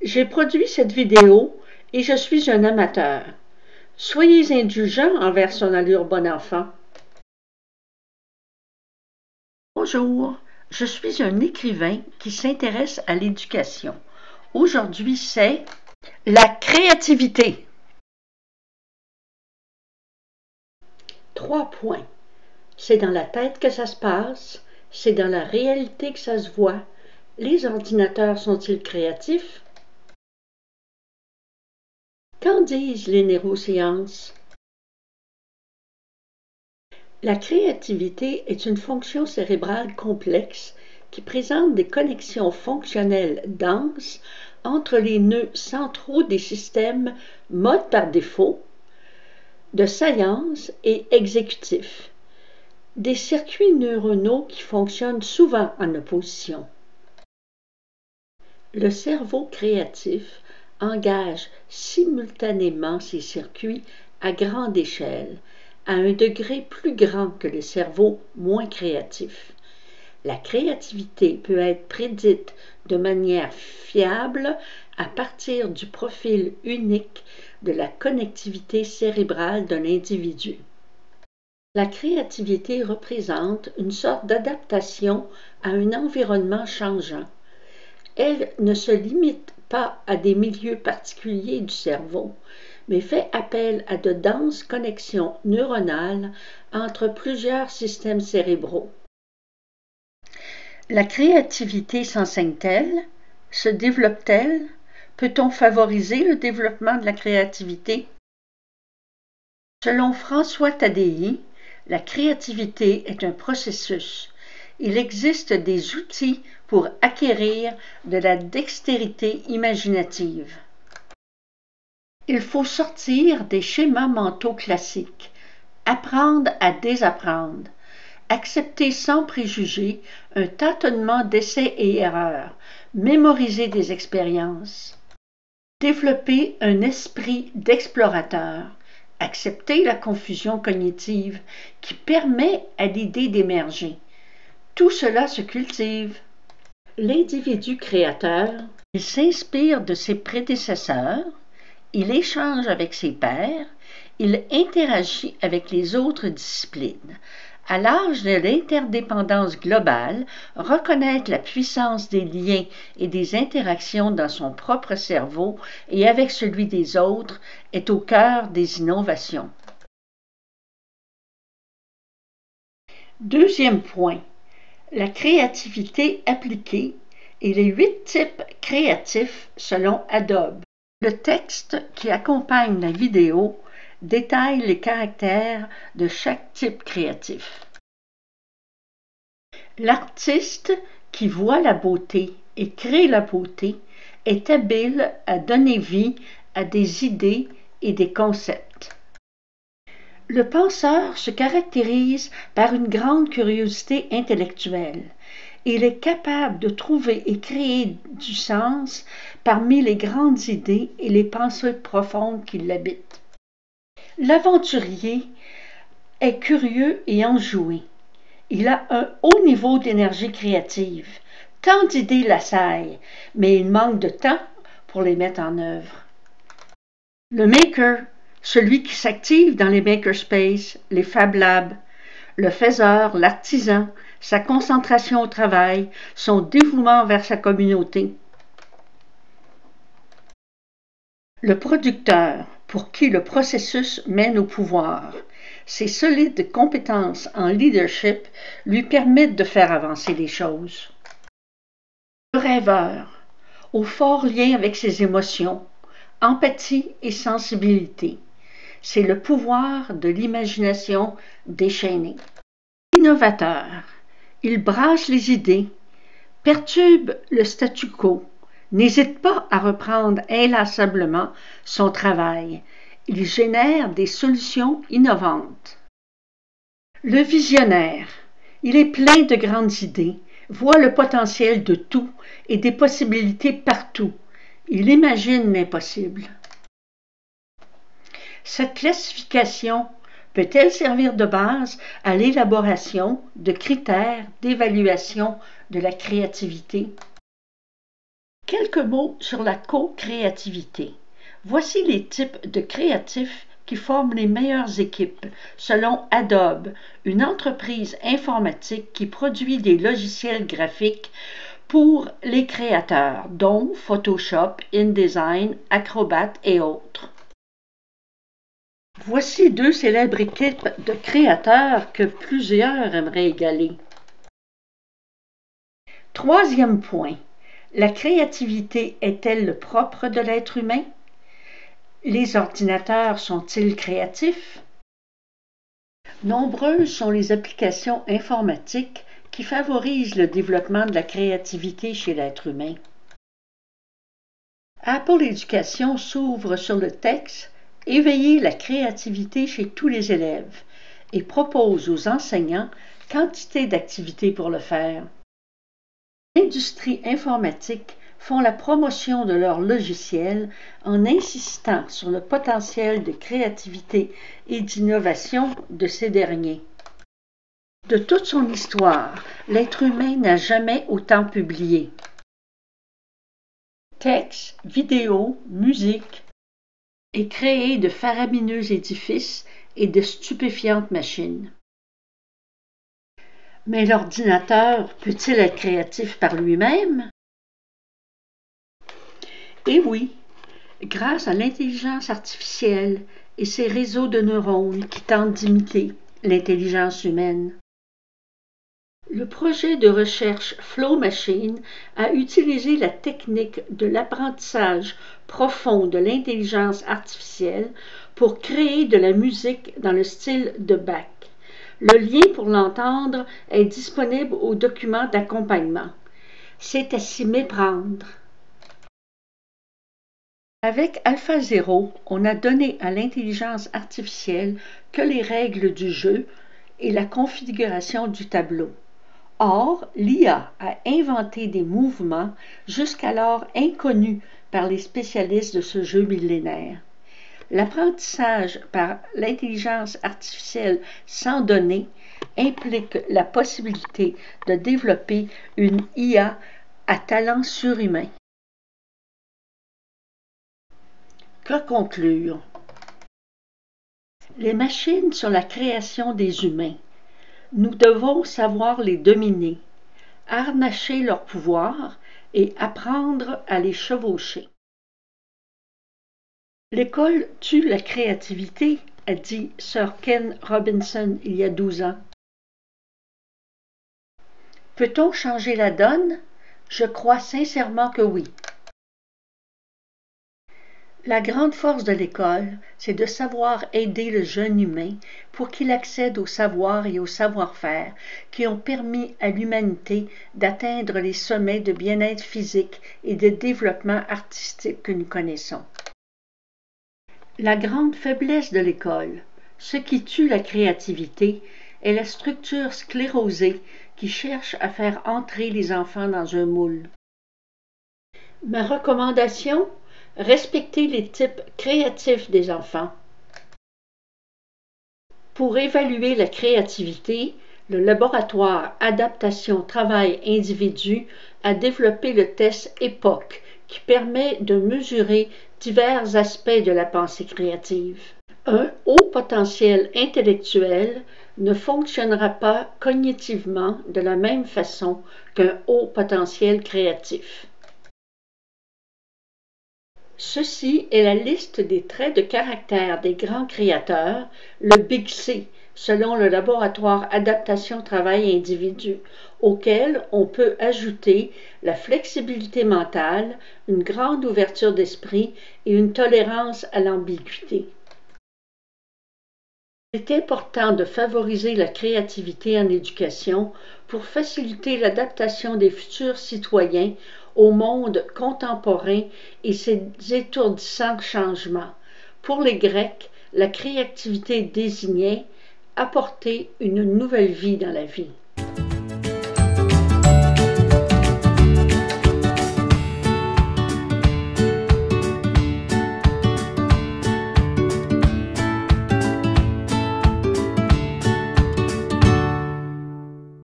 J'ai produit cette vidéo et je suis un amateur. Soyez indulgents envers son allure bon enfant. Bonjour, je suis un écrivain qui s'intéresse à l'éducation. Aujourd'hui, c'est la créativité. 3 points. C'est dans la tête que ça se passe, c'est dans la réalité que ça se voit. Les ordinateurs sont-ils créatifs? Qu'en disent les neurosciences? La créativité est une fonction cérébrale complexe qui présente des connexions fonctionnelles denses entre les nœuds centraux des systèmes mode par défaut, de science et exécutif, des circuits neuronaux qui fonctionnent souvent en opposition. Le cerveau créatif engage simultanément ces circuits à grande échelle, à un degré plus grand que le cerveau moins créatif. La créativité peut être prédite de manière fiable à partir du profil unique de la connectivité cérébrale d'un individu. La créativité représente une sorte d'adaptation à un environnement changeant. Elle ne se limite pas à des milieux particuliers du cerveau, mais fait appel à de denses connexions neuronales entre plusieurs systèmes cérébraux. La créativité s'enseigne-t-elle? Se développe-t-elle? Peut-on favoriser le développement de la créativité? Selon François Tadei, la créativité est un processus. Il existe des outils pour acquérir de la dextérité imaginative. Il faut sortir des schémas mentaux classiques, apprendre à désapprendre, accepter sans préjugés un tâtonnement d'essais et erreurs, mémoriser des expériences, développer un esprit d'explorateur, accepter la confusion cognitive qui permet à l'idée d'émerger. Tout cela se cultive. L'individu créateur, il s'inspire de ses prédécesseurs, il échange avec ses pairs, il interagit avec les autres disciplines. À l'âge de l'interdépendance globale, reconnaître la puissance des liens et des interactions dans son propre cerveau et avec celui des autres est au cœur des innovations. Deuxième point, la créativité appliquée et les 8 types créatifs selon Adobe. Le texte qui accompagne la vidéo détaille les caractères de chaque type créatif. L'artiste qui voit la beauté et crée la beauté est habile à donner vie à des idées et des concepts. Le penseur se caractérise par une grande curiosité intellectuelle. Il est capable de trouver et créer du sens parmi les grandes idées et les pensées profondes qui l'habitent. L'aventurier est curieux et enjoué. Il a un haut niveau d'énergie créative. Tant d'idées l'assaillent, mais il manque de temps pour les mettre en œuvre. Le maker, celui qui s'active dans les makerspaces, les Fab Labs, le faiseur, l'artisan, sa concentration au travail, son dévouement vers sa communauté. Le producteur, pour qui le processus mène au pouvoir. Ses solides compétences en leadership lui permettent de faire avancer les choses. Le rêveur, au fort lien avec ses émotions, empathie et sensibilité. C'est le pouvoir de l'imagination déchaînée. Innovateur, il brasse les idées, perturbe le statu quo, n'hésite pas à reprendre inlassablement son travail. Il génère des solutions innovantes. Le visionnaire, il est plein de grandes idées, voit le potentiel de tout et des possibilités partout. Il imagine l'impossible. Cette classification peut-elle servir de base à l'élaboration de critères d'évaluation de la créativité? Quelques mots sur la co-créativité. Voici les types de créatifs qui forment les meilleures équipes, selon Adobe, une entreprise informatique qui produit des logiciels graphiques pour les créateurs, dont Photoshop, InDesign, Acrobat et autres. Voici deux célèbres équipes de créateurs que plusieurs aimeraient égaler. Troisième point. La créativité est-elle le propre de l'être humain? Les ordinateurs sont-ils créatifs? Nombreuses sont les applications informatiques qui favorisent le développement de la créativité chez l'être humain. Apple Éducation s'ouvre sur le texte « Éveiller la créativité chez tous les élèves » et propose aux enseignants quantité d'activités pour le faire. L'industrie informatique font la promotion de leurs logiciels en insistant sur le potentiel de créativité et d'innovation de ces derniers. De toute son histoire, l'être humain n'a jamais autant publié. Textes, vidéos, musique, et créé de faramineux édifices et de stupéfiantes machines. Mais l'ordinateur peut-il être créatif par lui-même? Eh oui, grâce à l'intelligence artificielle et ses réseaux de neurones qui tentent d'imiter l'intelligence humaine. Le projet de recherche Flow Machine a utilisé la technique de l'apprentissage profond de l'intelligence artificielle pour créer de la musique dans le style de Bach. Le lien pour l'entendre est disponible au document d'accompagnement. C'est à s'y méprendre. Avec AlphaZero, on a donné à l'intelligence artificielle que les règles du jeu et la configuration du tableau. Or, l'IA a inventé des mouvements jusqu'alors inconnus par les spécialistes de ce jeu millénaire. L'apprentissage par l'intelligence artificielle sans données implique la possibilité de développer une IA à talent surhumain. Que conclure? Les machines sont la création des humains. Nous devons savoir les dominer, harnacher leur pouvoir et apprendre à les chevaucher. L'école tue la créativité, a dit Sir Ken Robinson il y a 12 ans. Peut-on changer la donne? Je crois sincèrement que oui. La grande force de l'école, c'est de savoir aider le jeune humain pour qu'il accède au savoir et au savoir-faire qui ont permis à l'humanité d'atteindre les sommets de bien-être physique et de développement artistique que nous connaissons. La grande faiblesse de l'école, ce qui tue la créativité, est la structure sclérosée qui cherche à faire entrer les enfants dans un moule. Ma recommandation? Respecter les types créatifs des enfants. Pour évaluer la créativité, le laboratoire Adaptation Travail Individu a développé le test EPOC qui permet de mesurer divers aspects de la pensée créative. Un haut potentiel intellectuel ne fonctionnera pas cognitivement de la même façon qu'un haut potentiel créatif. Ceci est la liste des traits de caractère des grands créateurs, le Big C, selon le laboratoire Adaptation Travail Individu, auquel on peut ajouter la flexibilité mentale, une grande ouverture d'esprit et une tolérance à l'ambiguïté. Il est important de favoriser la créativité en éducation pour faciliter l'adaptation des futurs citoyens au monde contemporain et ses étourdissants changements. Pour les Grecs, la créativité désignait apporter une nouvelle vie dans la vie.